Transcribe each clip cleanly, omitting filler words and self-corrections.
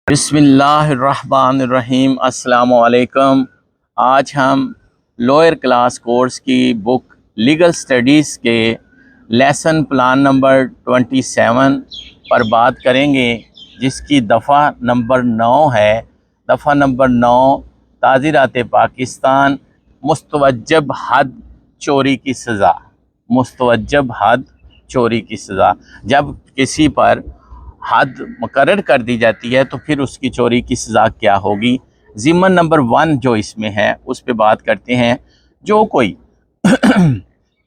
بسم اللہ الرحمن الرحیم۔ السلام علیکم۔ آج ہم لوئر کلاس کورس کی بک لیگل سٹڈیز کے لیسن پلان نمبر 27 پر بات کریں گے، جس کی دفعہ نمبر 9 ہے۔ دفعہ نمبر 9، تعزیرات پاکستان، مستوجب حد چوری کی سزا۔ مستوجب حد چوری کی سزا، جب کسی پر حد مقرر کر دی جاتی ہے تو پھر اس کی چوری کی سزا کیا ہوگی۔ ضمن نمبر 1 جو اس میں ہے اس پہ بات کرتے ہیں۔ جو کوئی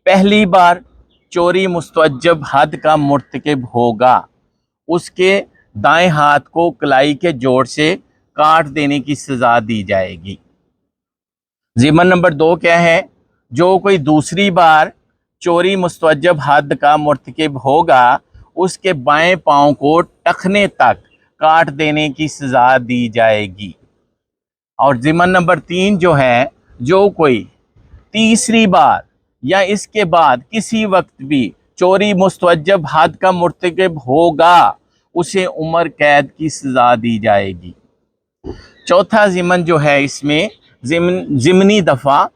پہلی بار چوری مستوجب حد کا مرتکب ہوگا، اس کے دائیں ہاتھ کو کلائی کے جوڑ سے کاٹ دینے کی سزا دی جائے گی۔ ضمن نمبر 2 کیا ہے؟ جو کوئی دوسری بار چوری مستوجب حد کا مرتکب ہوگا، اس کے بائیں پاؤں کو ٹخنے تک کاٹ دینے کی سزا دی جائے گی۔ اور ضمن نمبر 3 جو ہے، جو کوئی تیسری بار یا اس کے بعد کسی وقت بھی چوری مستوجب حد کا مرتکب ہوگا، اسے عمر قید کی سزا دی جائے گی۔ چوتھا ضمن جو ہے اس میں، ضمنی دفعہ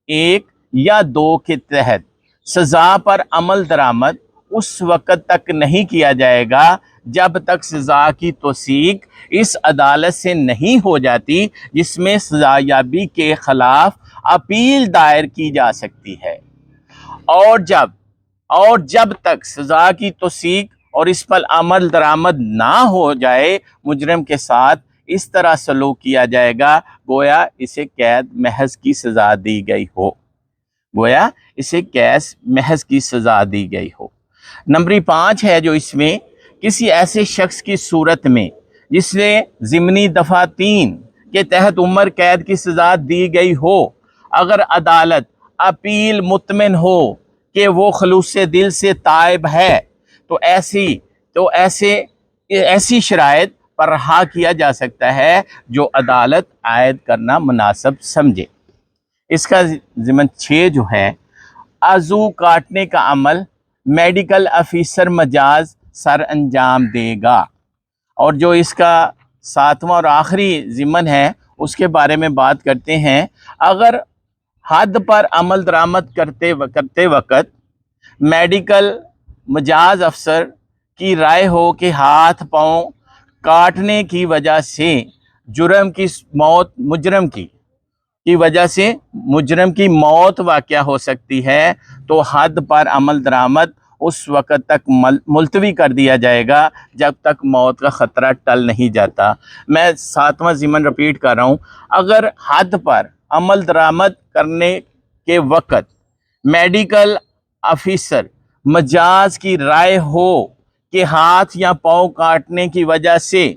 1 یا 2 کے تحت سزا پر عمل درآمد اس وقت تک نہیں کیا جائے گا جب تک سزا کی توثیق اس عدالت سے نہیں ہو جاتی جس میں سزا یابی کے خلاف اپیل دائر کی جا سکتی ہے، اور جب تک سزا کی توثیق اور اس پر عمل درآمد نہ ہو جائے، مجرم کے ساتھ اس طرح سلوک کیا جائے گا گویا اسے قید محض کی سزا دی گئی ہو۔ گویا اسے قید محض کی سزا دی گئی ہو۔ نمبر 5 ہے جو اس میں، کسی ایسے شخص کی صورت میں جس نے ضمنی دفعہ 3 کے تحت عمر قید کی سزا دی گئی ہو، اگر عدالت اپیل مطمئن ہو کہ وہ خلوص دل سے تائب ہے تو ایسی شرائط پر رہا کیا جا سکتا ہے جو عدالت عائد کرنا مناسب سمجھے۔ اس کا ضمن 6 جو ہے، عضو کاٹنے کا عمل میڈیکل افیسر مجاز سر انجام دے گا۔ اور جو اس کا 7واں اور آخری ضمن ہے اس کے بارے میں بات کرتے ہیں۔ اگر حد پر عمل درآمد کرتے وقت میڈیکل مجاز افسر کی رائے ہو کہ ہاتھ پاؤں کاٹنے کی وجہ سے مجرم کی موت واقع ہو سکتی ہے، تو حد پر عمل درآمد اس وقت تک ملتوی کر دیا جائے گا جب تک موت کا خطرہ ٹل نہیں جاتا۔ میں 7واں ضمن رپیٹ کر رہا ہوں۔ اگر حد پر عمل درآمد کرنے کے وقت میڈیکل افیسر مجاز کی رائے ہو کہ ہاتھ یا پاؤں کاٹنے کی وجہ سے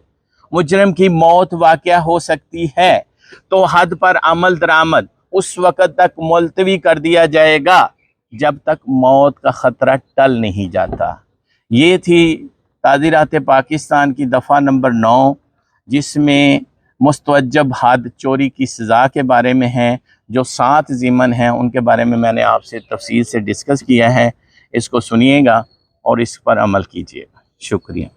مجرم کی موت واقع ہو سکتی ہے، تو حد پر عمل درآمد اس وقت تک ملتوی کر دیا جائے گا جب تک موت کا خطرہ ٹل نہیں جاتا۔ یہ تھی تعزیرات پاکستان کی دفعہ نمبر 9، جس میں مستوجب حد چوری کی سزا کے بارے میں ہے۔ جو 7 ضمن ہیں ان کے بارے میں نے آپ سے تفصیل سے ڈسکس کیا ہے۔ اس کو سنیے گا اور اس پر عمل کیجیے گا۔ شکریہ۔